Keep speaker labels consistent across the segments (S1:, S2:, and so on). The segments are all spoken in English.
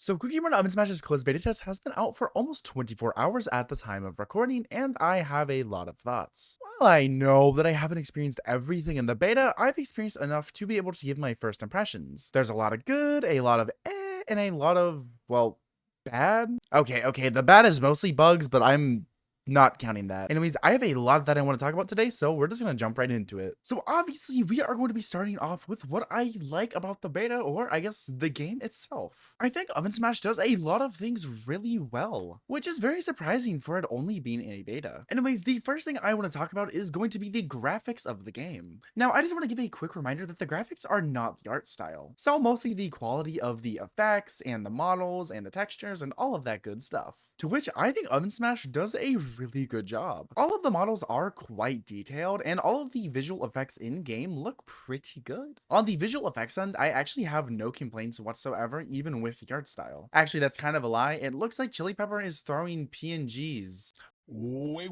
S1: So Cookie Run Oven Smash's closed beta test has been out for almost 24 hours at the time of recording, and I have a lot of thoughts. While I know that I haven't experienced everything in the beta, I've experienced enough to be able to give my first impressions. There's a lot of good, a lot of and a lot of, well, bad. Okay, the bad is mostly bugs, but I'm not counting that. Anyways, I have a lot that I want to talk about today, so we're just going to jump right into it. So obviously, we are going to be starting off with what I like about the beta, or I guess the game itself. I think Oven Smash does a lot of things really well, which is very surprising for it only being in a beta. Anyways, the first thing I want to talk about is going to be the graphics of the game. Now, I just want to give a quick reminder that the graphics are not the art style, so mostly the quality of the effects and the models and the textures and all of that good stuff. To which I think Oven Smash does a really good job. All of the models are quite detailed, and all of the visual effects in-game look pretty good. On the visual effects end, I actually have no complaints whatsoever, even with the art style. Actually, that's kind of a lie. It looks like Chili Pepper is throwing PNGs. Wait.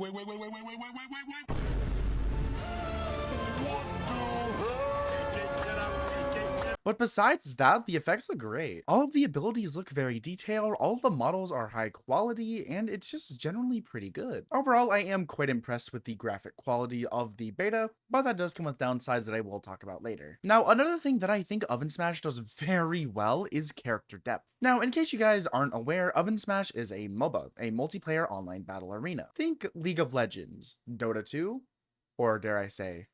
S1: But besides that, the effects look great. All of the abilities look very detailed, all of the models are high quality, and it's just generally pretty good. Overall, I am quite impressed with the graphic quality of the beta, but that does come with downsides that I will talk about later. Now, another thing that I think Oven Smash does very well is character depth. Now, in case you guys aren't aware, Oven Smash is a MOBA, a multiplayer online battle arena. Think League of Legends, Dota 2, or dare I say,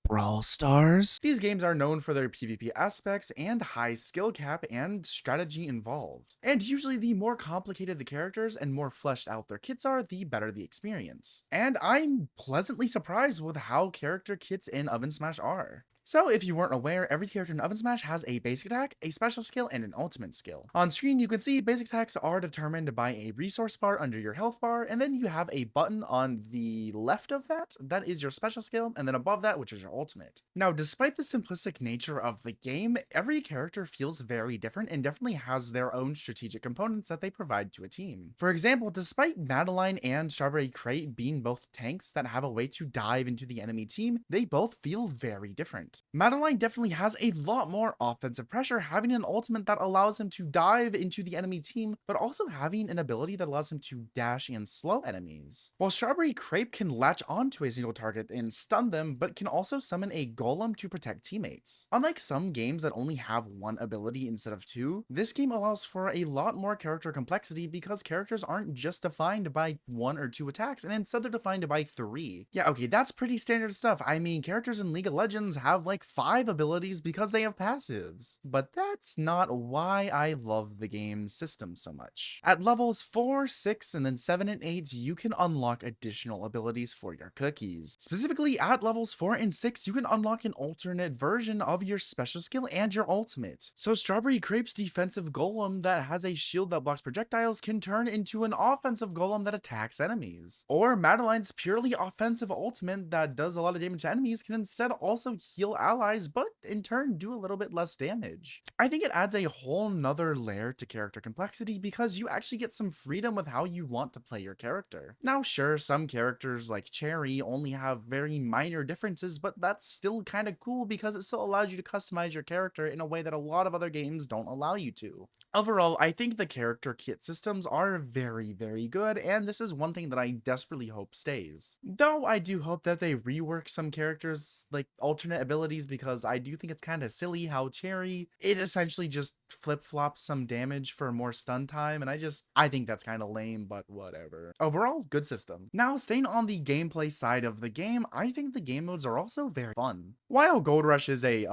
S1: Brawl Stars? These games are known for their PvP aspects and high skill cap and strategy involved. And usually the more complicated the characters and more fleshed out their kits are, the better the experience. And I'm pleasantly surprised with how character kits in Oven Smash are. So if you weren't aware, every character in Oven Smash has a basic attack, a special skill, and an ultimate skill. On screen, you can see basic attacks are determined by a resource bar under your health bar, and then you have a button on the left of that is your special skill, and then above that, which is your ultimate. Now, despite the simplistic nature of the game, every character feels very different and definitely has their own strategic components that they provide to a team. For example, despite Madeline and Strawberry Crate being both tanks that have a way to dive into the enemy team, they both feel very different. Madeline definitely has a lot more offensive pressure, having an ultimate that allows him to dive into the enemy team, but also having an ability that allows him to dash and slow enemies. While Strawberry Crepe can latch onto a single target and stun them, but can also summon a golem to protect teammates. Unlike some games that only have one ability instead of two, this game allows for a lot more character complexity because characters aren't just defined by one or two attacks, and instead they're defined by three. Yeah, okay, that's pretty standard stuff. I mean, characters in League of Legends have like 5 abilities because they have passives. But that's not why I love the game's system so much. At levels 4, 6, and then 7 and 8, you can unlock additional abilities for your cookies. Specifically, at levels 4 and 6, you can unlock an alternate version of your special skill and your ultimate. So Strawberry Crepe's defensive golem that has a shield that blocks projectiles can turn into an offensive golem that attacks enemies. Or Madeline's purely offensive ultimate that does a lot of damage to enemies can instead also heal allies, but in turn do a little bit less damage. I think it adds a whole nother layer to character complexity because you actually get some freedom with how you want to play your character. Now sure, some characters like Cherry only have very minor differences, but that's still kind of cool because it still allows you to customize your character in a way that a lot of other games don't allow you to. Overall, I think the character kit systems are very, very good, and this is one thing that I desperately hope stays. Though I do hope that they rework some characters like alternate abilities because I do think it's kind of silly how Cherry, it essentially just flip-flops some damage for more stun time, and I think that's kind of lame, but whatever. Overall, good system. Now, staying on the gameplay side of the game, I think the game modes are also very fun. While Gold Rush is a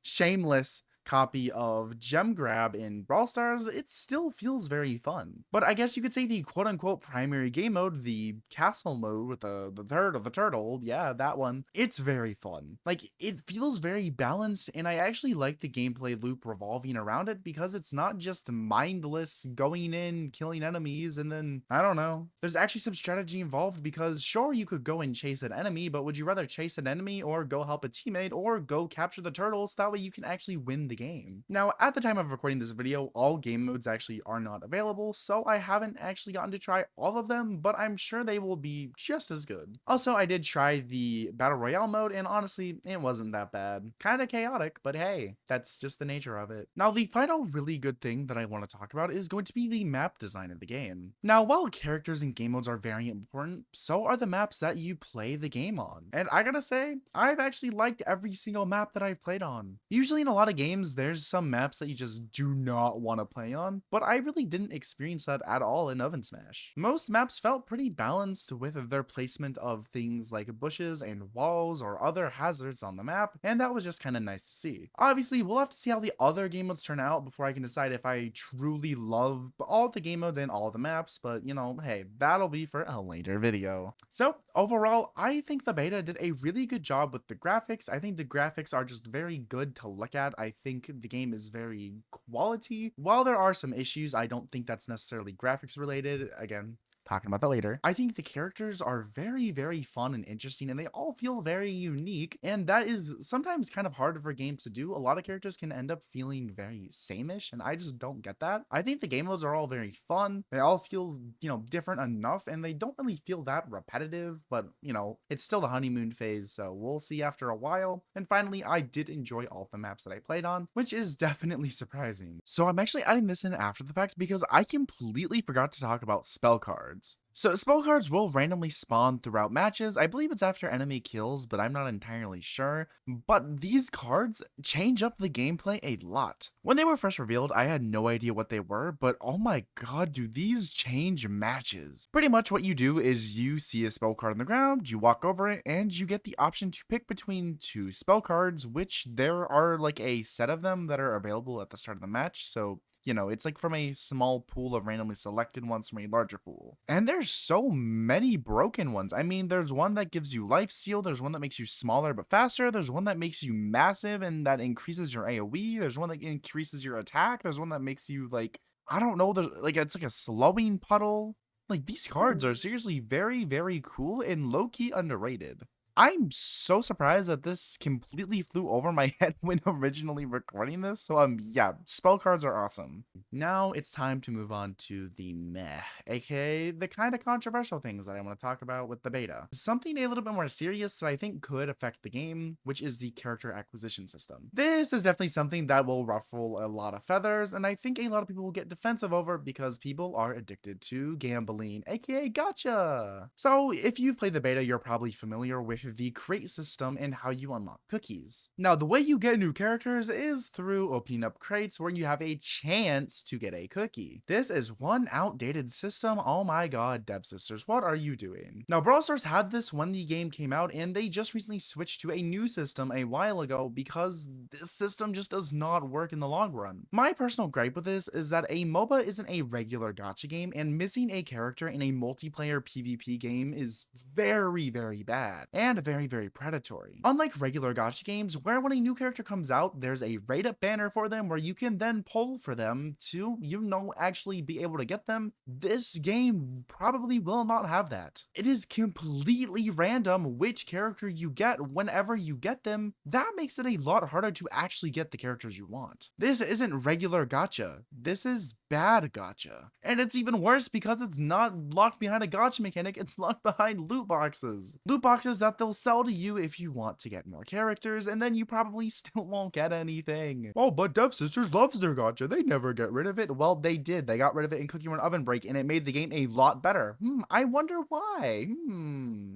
S1: shameless copy of Gem Grab in Brawl Stars, it still feels very fun. But I guess you could say the quote-unquote primary game mode, the castle mode with the third of the turtle, yeah, that one, it's very fun. Like, it feels very balanced, and I actually like the gameplay loop revolving around it because it's not just mindless going in, killing enemies, and then, I don't know. There's actually some strategy involved because sure, you could go and chase an enemy, but would you rather chase an enemy or go help a teammate or go capture the turtle so that way you can actually win the game. Now, at the time of recording this video, all game modes actually are not available, so I haven't actually gotten to try all of them, but I'm sure they will be just as good. Also, I did try the Battle Royale mode, and honestly, it wasn't that bad. Kinda chaotic, but hey, that's just the nature of it. Now, the final really good thing that I want to talk about is going to be the map design of the game. Now, while characters and game modes are very important, so are the maps that you play the game on. And I gotta say, I've actually liked every single map that I've played on. Usually in a lot of games, there's some maps that you just do not want to play on, but I really didn't experience that at all in Oven Smash. Most maps felt pretty balanced with their placement of things like bushes and walls or other hazards on the map, and that was just kind of nice to see. Obviously, we'll have to see how the other game modes turn out before I can decide if I truly love all the game modes and all the maps, but you know, hey, that'll be for a later video. So overall, I think the beta did a really good job with the graphics. I think the graphics are just very good to look at. I think the game is very quality. While there are some issues, I don't think that's necessarily graphics related. Again, talking about that later. I think the characters are very, very fun and interesting, and they all feel very unique, and that is sometimes kind of hard for games to do. A lot of characters can end up feeling very same-ish, and I just don't get that. I think the game modes are all very fun. They all feel, different enough, and they don't really feel that repetitive, but, it's still the honeymoon phase, so we'll see after a while. And finally, I did enjoy all the maps that I played on, which is definitely surprising. So I'm actually adding this in after the fact because I completely forgot to talk about spell cards. So spell cards will randomly spawn throughout matches. I believe it's after enemy kills, but I'm not entirely sure. But these cards change up the gameplay a lot. When they were first revealed, I had no idea what they were, but oh my god, do these change matches. Pretty much what you do is you see a spell card on the ground, you walk over it, and you get the option to pick between two spell cards, which there are like a set of them that are available at the start of the match. So it's like from a small pool of randomly selected ones from a larger pool. And there's so many broken ones. I mean, there's one that gives you life steal, there's one that makes you smaller but faster, there's one that makes you massive and that increases your AoE, there's one that increases your attack, there's one that makes you like, I don't know, there's like, it's like a slowing puddle. Like, these cards are seriously very, very cool and low-key underrated. I'm so surprised that this completely flew over my head when originally recording this. So yeah, spell cards are awesome. Now it's time to move on to the meh, aka the kind of controversial things that I want to talk about with the beta. Something a little bit more serious that I think could affect the game, which is the character acquisition system. This is definitely something that will ruffle a lot of feathers, and I think a lot of people will get defensive over because people are addicted to gambling, aka gacha. So if you've played the beta, you're probably familiar with the crate system and how you unlock cookies. Now, the way you get new characters is through opening up crates where you have a chance to get a cookie. This is one outdated system. Oh my god, Dev Sisters, what are you doing? Now, Brawl Stars had this when the game came out, and they just recently switched to a new system a while ago because this system just does not work in the long run. My personal gripe with this is that a MOBA isn't a regular gacha game, and missing a character in a multiplayer PvP game is very, very bad. And very, very predatory. Unlike regular gacha games, where when a new character comes out, there's a rate up banner for them where you can then pull for them to, actually be able to get them, this game probably will not have that. It is completely random which character you get whenever you get them. That makes it a lot harder to actually get the characters you want. This isn't regular gacha. This is bad gacha. And it's even worse because it's not locked behind a gacha mechanic, it's locked behind loot boxes. Loot boxes that they'll sell to you if you want to get more characters, and then you probably still won't get anything. Oh, but Dev Sisters loves their gacha. They never get rid of it. Well, they did. They got rid of it in Cookie Run Oven Break, and it made the game a lot better. I wonder why.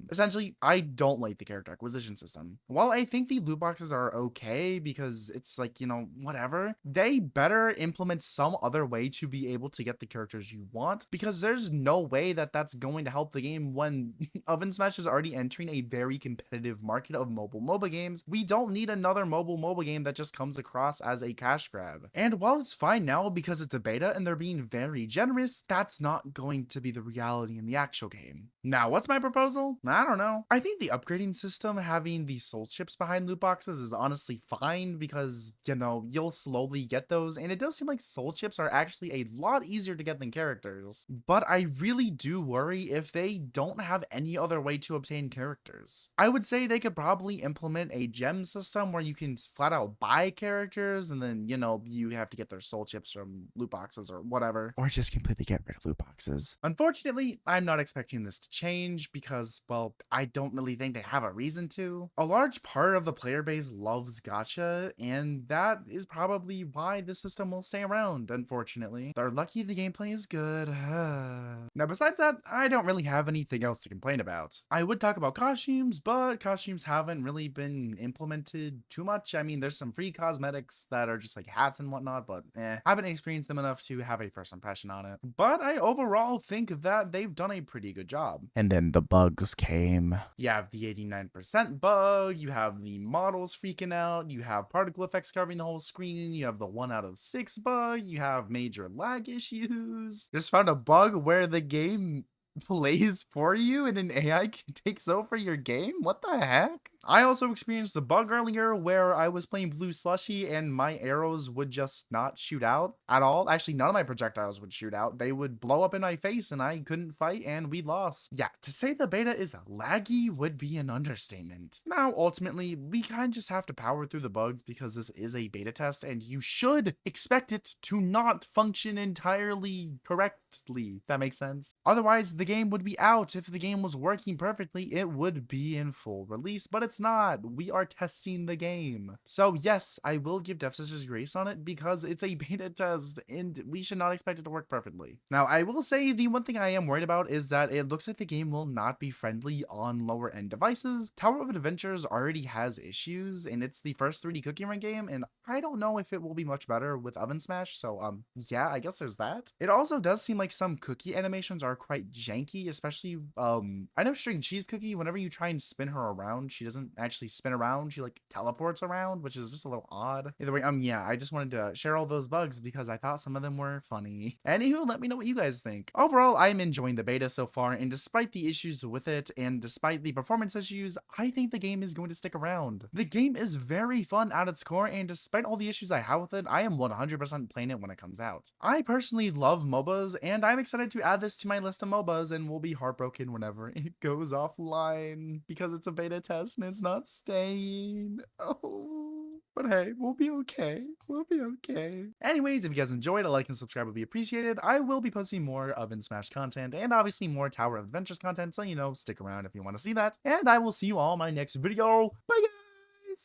S1: Essentially, I don't like the character acquisition system. While I think the loot boxes are okay because it's like, whatever, they better implement some other way to be able to get the characters you want, because there's no way that that's going to help the game when Oven Smash is already entering a very competitive market of mobile MOBA games. We don't need another mobile MOBA game that just comes across as a cash grab. And while it's fine now because it's a beta and they're being very generous, that's not going to be the reality in the actual game. Now, what's my proposal? I don't know. I think the upgrading system, having the soul chips behind loot boxes, is honestly fine because, you'll slowly get those, and it does seem like soul chips are actually a lot easier to get than characters. But I really do worry if they don't have any other way to obtain characters. I would say they could probably implement a gem system where you can flat out buy characters and then, you know, you have to get their soul chips from loot boxes or whatever. Or just completely get rid of loot boxes. Unfortunately, I'm not expecting this to change because, well, I don't really think they have a reason to. A large part of the player base loves gacha, and that is probably why this system will stay around, unfortunately. They're lucky the gameplay is good. Now, besides that, I don't really have anything else to complain about. I would talk about costumes, but costumes haven't really been implemented too much. I mean, there's some free cosmetics that are just like hats and whatnot, but haven't experienced them enough to have a first impression on it. But I overall think that they've done a pretty good job. And then the bugs came. You have the 89% bug, you have the models freaking out, you have particle effects covering the whole screen, you have the 1 out of 6 bug, you have major lag issues. Just found a bug where the game plays for you and an AI takes over your game? What the heck? I also experienced a bug earlier where I was playing Blue Slushy and my arrows would just not shoot out at all. Actually, none of my projectiles would shoot out. They would blow up in my face and I couldn't fight and we lost. Yeah, to say the beta is laggy would be an understatement. Now, ultimately, we kind of just have to power through the bugs because this is a beta test and you should expect it to not function entirely correctly. That makes sense. Otherwise, the game would be out. If the game was working perfectly, it would be in full release, but it's not. We are testing the game. So yes, I will give Dev Sisters grace on it because it's a beta test and we should not expect it to work perfectly. Now, I will say the one thing I am worried about is that it looks like the game will not be friendly on lower end devices. Tower of Adventures already has issues and it's the first 3D Cookie Run game and I don't know if it will be much better with Oven Smash. So yeah, I guess there's that. It also does seem like some cookie animations are quite janky, especially I know String Cheese Cookie, whenever you try and spin her around, she doesn't actually spin around, she like teleports around, which is just a little odd. Either way, yeah, I just wanted to share all those bugs because I thought some of them were funny. Anywho, let me know what you guys think. Overall, I'm enjoying the beta so far, and despite the issues with it and despite the performance issues, I think the game is going to stick around. The game is very fun at its core, and despite all the issues I have with it, I am 100% playing it when it comes out. I personally love MOBAs, and I'm excited to add this to my list of MOBAs and will be heartbroken whenever it goes offline because it's a beta test and it's not staying. Oh, but hey, we'll be okay. We'll be okay. Anyways, if you guys enjoyed, a like and subscribe would be appreciated. I will be posting more Oven Smash content and obviously more Tower of Adventures content, so you know, stick around if you want to see that. And I will see you all in my next video. Bye guys!